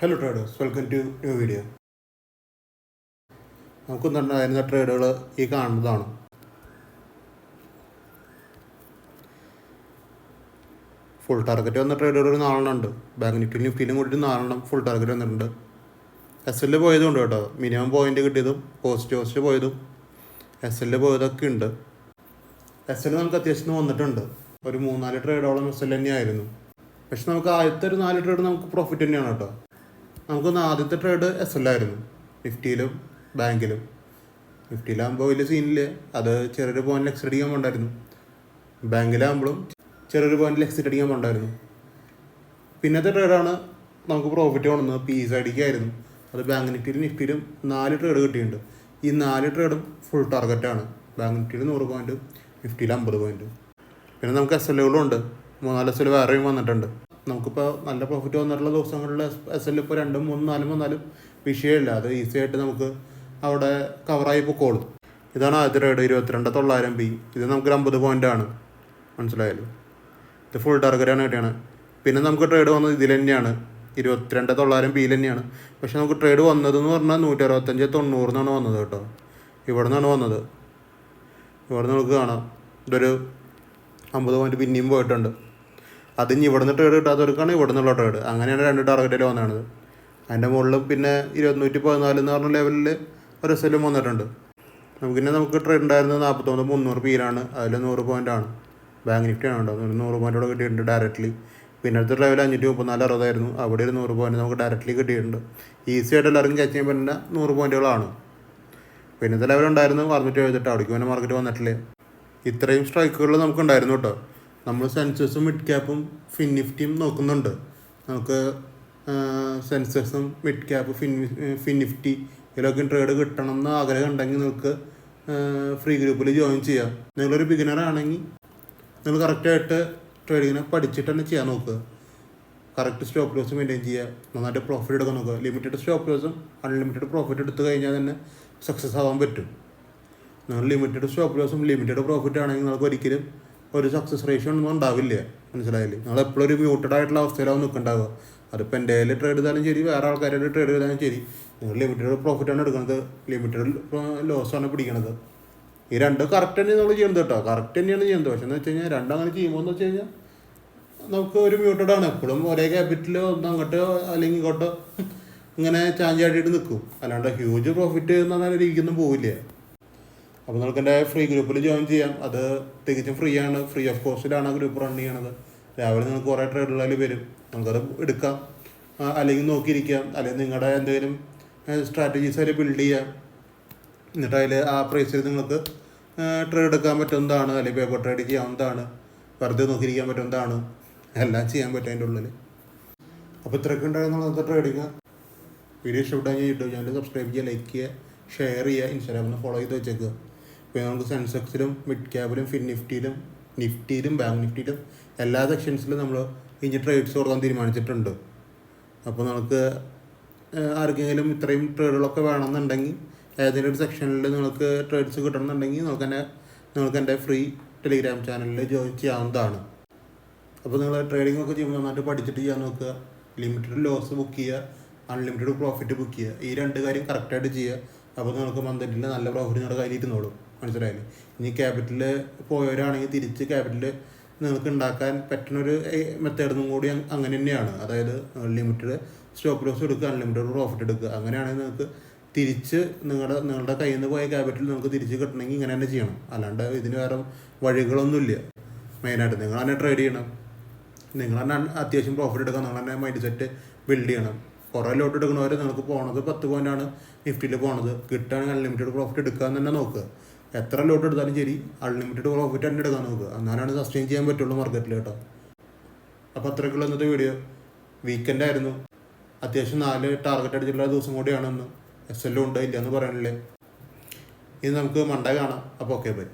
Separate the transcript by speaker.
Speaker 1: Hello traders, welcome to new video. നമുക്കുണ്ടായിരുന്ന ട്രേഡുകൾ ഈ കാണുന്നതാണ്. ഫുൾ ടാർഗറ്റ് വന്ന ട്രേഡുകൾ ഒരു 4 ഉണ്ട്. ബാങ്ക് നിഫ്റ്റിയിലും കൂടി 4 ഫുൾ ടാർഗറ്റ് വന്നിട്ടുണ്ട്. SL പോയതുകൊണ്ട് കേട്ടോ, മിനിമം പോയിന്റ് കിട്ടിയതും പോസ്റ്റ് പോയതും SL പോയതൊക്കെ ഉണ്ട്. SL നമുക്ക് അത്യാവശ്യം വന്നിട്ടുണ്ട്. ഒരു 3-4 ട്രേഡോളം SL തന്നെയായിരുന്നു. പക്ഷെ നമുക്ക് ആദ്യത്തെ ഒരു 4 ട്രേഡ് നമുക്ക് പ്രോഫിറ്റ് തന്നെയാണ് കേട്ടോ. നമുക്കൊന്ന് ആദ്യത്തെ ട്രേഡ് SL ആയിരുന്നു, നിഫ്റ്റിയിലും ബാങ്കിലും. നിഫ്റ്റിയിലാകുമ്പോൾ വലിയ സീനില്ല, അത് ചെറിയൊരു പോയിന്റിൽ എക്സിറ്റ് അടിക്കാൻ പോണ്ടായിരുന്നു. ബാങ്കിലാകുമ്പോഴും ചെറിയൊരു പോയിന്റിൽ എക്സിറ്റ് അടിക്കാൻ പോണ്ടായിരുന്നു. പിന്നത്തെ ട്രേഡാണ് നമുക്ക് പ്രോഫിറ്റ് കൊണ്ടുവന്നത് PSIDക്ക് ആയിരുന്നു. അത് ബാങ്ക് നിഫ്റ്റിയിലും 4 ട്രേഡ് കിട്ടിയിട്ടുണ്ട്. ഈ 4 ട്രേഡും ഫുൾ ടാർഗറ്റാണ്. ബാങ്ക് നിഫ്റ്റിയിൽ 100 പോയിൻറ്റും നിഫ്റ്റിയിൽ 50 പോയിൻറ്റും. പിന്നെ നമുക്ക് SLകളും ഉണ്ട്, 3-4 SL വേറെയും വന്നിട്ടുണ്ട്. നമുക്കിപ്പോൾ നല്ല പ്രോഫിറ്റ് വന്നിട്ടുള്ള ദിവസങ്ങളിൽ SL ഇപ്പോൾ 2, 3, 4 വന്നാലും വിഷയമില്ല. അത് ഈസി ആയിട്ട് നമുക്ക് അവിടെ കവറായി പൊക്കോളും. ഇതാണ് ആദ്യത്തെ ട്രേഡ്, 22,900 P. ഇത് നമുക്കൊരു 50 പോയിൻ്റാണ്, മനസ്സിലായല്ലോ. ഇത് ഫുൾ ടാർഗറ്റാണ് കിട്ടിയാണ്. പിന്നെ നമുക്ക് ട്രേഡ് വന്നത് ഇതിൽ തന്നെയാണ്, 22,900 P തന്നെയാണ്. പക്ഷെ നമുക്ക് ട്രേഡ് വന്നതെന്ന് പറഞ്ഞാൽ 165-90 വന്നത് കേട്ടോ. ഇവിടെ നിന്നാണ് വന്നത്. ഇവിടെ നമുക്ക് കാണാം ഇതൊരു 50 പോയിൻറ്റ് പിന്നെയും പോയിട്ടുണ്ട്. അതിന് ഇവിടെ നിന്ന് ട്രേഡ് കിട്ടാത്തവർക്കാണ് ഇവിടെ നിന്നുള്ള ട്രേഡ്. അങ്ങനെയാണ് 2 ടാർഗറ്റിൽ വന്നത്. അതിൻ്റെ മുകളിലും പിന്നെ 214 എന്ന് പറഞ്ഞ ലെവലിൽ ഒരു SL വന്നിട്ടുണ്ട്. നമുക്ക് ട്രേഡ് ഉണ്ടായിരുന്നത് 49-300 P-ലാണ്. അതിൽ 100 പോയിൻ്റാണ്. ബാങ്ക് നിഫ്റ്റിയാണ് കേട്ടോ. 100 പോയിൻ്റോടെ കിട്ടിയിട്ടുണ്ട് ഡയറക്റ്റ്ലി. പിന്നെ അടുത്ത ലെവൽ 534-60 ആയിരുന്നു. അവിടെ ഒരു 100 പോയിൻറ്റ് നമുക്ക് ഡയറക്റ്റ്ലി കിട്ടിയിട്ടുണ്ട്. ഈസി ആയിട്ട് എല്ലാവർക്കും ക്യാച്ച് ചെയ്യാൻ പറ്റുന്ന 100 പോയിൻറ്റുകളാണ്. പിന്നത്തെ ലെവൽ ഉണ്ടായിരുന്നു 678. അവിടേക്ക് പിന്നെ മാർക്കറ്റ് വന്നിട്ടില്ലേ. ഇത്രയും സ്ട്രൈക്കുകൾ നമുക്കുണ്ടായിരുന്നു കേട്ടോ. നമ്മൾ സെൻസസും മിഡ് ക്യാപ്പും ഫിൻ നിഫ്റ്റിയും നോക്കുന്നുണ്ട്. നമുക്ക് സെൻസസും മിഡ് ക്യാപ്പ് ഫിൻ നിഫ്റ്റി ഇതിലൊക്കെ ട്രേഡ് കിട്ടണം എന്ന് ആഗ്രഹം ഉണ്ടെങ്കിൽ നിങ്ങൾക്ക് ഫ്രീ ഗ്രൂപ്പിൽ ജോയിൻ ചെയ്യാം. നിങ്ങളൊരു ബിഗിനർ ആണെങ്കിൽ നിങ്ങൾ കറക്റ്റായിട്ട് ട്രേഡിങ്ങിനെ പഠിച്ചിട്ട് തന്നെ ചെയ്യാൻ നോക്കുക. കറക്റ്റ് സ്റ്റോപ്പ് ലോസ് മെയിൻറ്റെയിൻ ചെയ്യുക, നന്നായിട്ട് പ്രോഫിറ്റ് എടുക്കാൻ നോക്കുക. ലിമിറ്റഡ് സ്റ്റോപ്പ് ലോസും അൺലിമിറ്റഡ് പ്രോഫിറ്റ് എടുത്തു കഴിഞ്ഞാൽ തന്നെ സക്സസ് ആവാൻ പറ്റും. നിങ്ങൾ ലിമിറ്റഡ് സ്റ്റോപ്പ് ലോസും ലിമിറ്റഡ് പ്രോഫിറ്റ് ആണെങ്കിൽ നിങ്ങൾക്ക് ഒരിക്കലും ഒരു സക്സസ് റേഷ്യോ ഒന്നും ഉണ്ടാവില്ല, മനസ്സിലായില്ലേ. നിങ്ങൾ എപ്പോഴും ഒരു മ്യൂട്ടഡ് ആയിട്ടുള്ള അവസ്ഥയിലാവും നിൽക്കുന്നുണ്ടാവുക. അതിപ്പോൾ എൻ്റെ കയ്യിൽ ട്രേഡ് ചെയ്താലും ശരി, വേറെ ആൾക്കാരുടെ ട്രേഡ് ചെയ്താലും ശരി, നിങ്ങൾ ലിമിറ്റഡ് പ്രോഫിറ്റാണ് എടുക്കുന്നത്, ലിമിറ്റഡ് ലോസാണ് പിടിക്കണത്. ഈ 2 കറക്റ്റ് തന്നെയാണ് നമ്മൾ ചെയ്യുന്നത് കേട്ടോ. കറക്റ്റ് തന്നെയാണ് ചെയ്യുന്നത്. പക്ഷെ എന്ന് വെച്ച് കഴിഞ്ഞാൽ 2 അങ്ങനെ ചെയ്യുമ്പോൾ എന്ന് വെച്ച് കഴിഞ്ഞാൽ നമുക്ക് ഒരു മ്യൂട്ടഡ് ആണ്. എപ്പോഴും ഒരേ ക്യാപിറ്റൽ ഒന്ന് അങ്ങോട്ടോ അല്ലെങ്കിൽ ഇങ്ങോട്ടോ ഇങ്ങനെ ചാഞ്ച് ആട്ടിയിട്ട് നിൽക്കും. അല്ലാണ്ട് ഹ്യൂജ് പ്രോഫിറ്റ് എന്ന് പറഞ്ഞാൽ ഒരിക്കലും പോവില്ല. അപ്പോൾ നമുക്ക് എൻ്റെ ഫ്രീ ഗ്രൂപ്പിൽ ജോയിൻ ചെയ്യാം. അത് തികച്ചും ഫ്രീ ആണ്, ഫ്രീ ഓഫ് കോസ്റ്റിലാണ് ഗ്രൂപ്പ് റൺ ചെയ്യണത്. രാവിലെ നിങ്ങൾക്ക് കുറേ ട്രേഡുകളിൽ വരും, നമുക്കത് എടുക്കാം, അല്ലെങ്കിൽ നോക്കിയിരിക്കാം, അല്ലെങ്കിൽ നിങ്ങളുടെ എന്തെങ്കിലും സ്ട്രാറ്റജീസ് അതിൽ ബിൽഡ് ചെയ്യാം. എന്നിട്ട് അതിൽ ആ പ്രൈസിൽ നിങ്ങൾക്ക് ട്രേഡ് എടുക്കാൻ പറ്റുന്നതാണ്, അല്ലെങ്കിൽ പേപ്പർ ട്രേഡ് ചെയ്യാവുന്നതാണ്, വെറുതെ നോക്കിയിരിക്കാൻ പറ്റുന്നതാണ്, എല്ലാം ചെയ്യാൻ പറ്റും അതിൻ്റെ ഉള്ളിൽ. അപ്പോൾ ഇത്രയൊക്കെ ഉണ്ടായിരുന്നു നമുക്ക് ട്രേഡിങ്. വീഡിയോ ഇഷ്ടപ്പെട്ടാൽ യൂട്യൂബ് ചാനൽ സബ്സ്ക്രൈബ് ചെയ്യുക, ലൈക്ക് ചെയ്യുക, ഷെയർ ചെയ്യുക, ഇൻസ്റ്റാഗ്രാമിൽ ഫോളോ ചെയ്ത് വെച്ചേക്കുക. ഇപ്പോൾ നമുക്ക് സെൻസെക്സിലും മിഡ് ക്യാപിലും ഫിൻ നിഫ്റ്റിയിലും ബാങ്ക് നിഫ്റ്റിയിലും എല്ലാ സെക്ഷൻസിലും നമ്മൾ ഇനി ട്രേഡ്സ് കൊടുക്കാൻ തീരുമാനിച്ചിട്ടുണ്ട്. അപ്പോൾ നമുക്ക് ആർക്കെങ്കിലും ഇത്രയും ട്രേഡുകളൊക്കെ വേണമെന്നുണ്ടെങ്കിൽ ഏതെങ്കിലും ഒരു സെക്ഷനിൽ നിങ്ങൾക്ക് ട്രേഡ്സ് കിട്ടണമെന്നുണ്ടെങ്കിൽ നിങ്ങൾക്ക് എൻ്റെ ഫ്രീ ടെലിഗ്രാം ചാനലിൽ ജോയിൻ ചെയ്യാവുന്നതാണ്. അപ്പോൾ നിങ്ങൾ ട്രേഡിംഗ് ഒക്കെ ചെയ്യുമ്പോൾ നന്നായിട്ട് പഠിച്ചിട്ട് ചെയ്യാൻ നോക്കുക. ലിമിറ്റഡ് ലോസ് ബുക്ക് ചെയ്യുക, അൺലിമിറ്റഡ് പ്രോഫിറ്റ് ബുക്ക് ചെയ്യുക. ഈ 2 കാര്യം കറക്റ്റായിട്ട് ചെയ്യുക. അപ്പോൾ നിങ്ങൾക്ക് മന്ത്ലിൽ നല്ല പ്രോഫിറ്റ് നിങ്ങളുടെ കയ്യിൽ ഇരുന്നോളും, മനസ്സിലായില്ലേ. ഇനി ക്യാപിറ്റൽ പോയവരാണെങ്കിൽ തിരിച്ച് ക്യാപിറ്റൽ നിങ്ങൾക്ക് ഉണ്ടാക്കാൻ പറ്റുന്നൊരു മെത്തേഡും കൂടി അങ്ങനെ തന്നെയാണ്. അതായത് ലിമിറ്റഡ് സ്റ്റോപ്പ് ലോസ് എടുക്കുക, അൺലിമിറ്റഡ് പ്രോഫിറ്റ് എടുക്കുക. അങ്ങനെയാണെങ്കിൽ നിങ്ങൾക്ക് തിരിച്ച് നിങ്ങളുടെ കയ്യിൽ നിന്ന് പോയ ക്യാപിറ്റൽ നിങ്ങൾക്ക് തിരിച്ച് കിട്ടണമെങ്കിൽ ഇങ്ങനെ തന്നെ ചെയ്യണം. അല്ലാണ്ട് ഇതിന് വേറെ വഴികളൊന്നുമില്ല. മെയിനായിട്ട് നിങ്ങൾ തന്നെ ട്രേഡ് ചെയ്യണം, നിങ്ങൾ തന്നെ അത്യാവശ്യം പ്രോഫിറ്റ് എടുക്കുക, നിങ്ങൾ തന്നെ മൈൻഡ് സെറ്റ് ബിൽഡ് ചെയ്യണം. കുറേ ലോട്ട് എടുക്കണവർ നിങ്ങൾക്ക് പോണത് 10 പോയിൻ്റാണ് നിഫ്റ്റിയിൽ പോണത്, കിട്ടുകയാണെങ്കിൽ അൺലിമിറ്റഡ് പ്രോഫിറ്റ് എടുക്കാൻ തന്നെ നോക്കുക. എത്ര ലോട്ട് എടുത്താലും ശരി അൺലിമിറ്റഡ് പ്രോഫിറ്റ് തന്നെ എടുക്കാൻ നോക്കുക. എന്നാലാണ് സസ്റ്റെയിൻ ചെയ്യാൻ പറ്റുള്ളൂ മാർക്കറ്റിൽ കേട്ടോ. അപ്പോൾ അത്രയ്ക്കുള്ള ഇന്നത്തെ വീഡിയോ. വീക്കെൻഡ് ആയിരുന്നു, അത്യാവശ്യം 4 ടാർഗറ്റ് അടിച്ചിട്ടുള്ള ദിവസം കൂടിയാണെന്ന്. SL ഉണ്ട്, ഇല്ലയെന്ന് പറയണില്ലേ. ഇനി നമുക്ക് മൺഡേ കാണാം. അപ്പോൾ ഓക്കെ, ബൈ.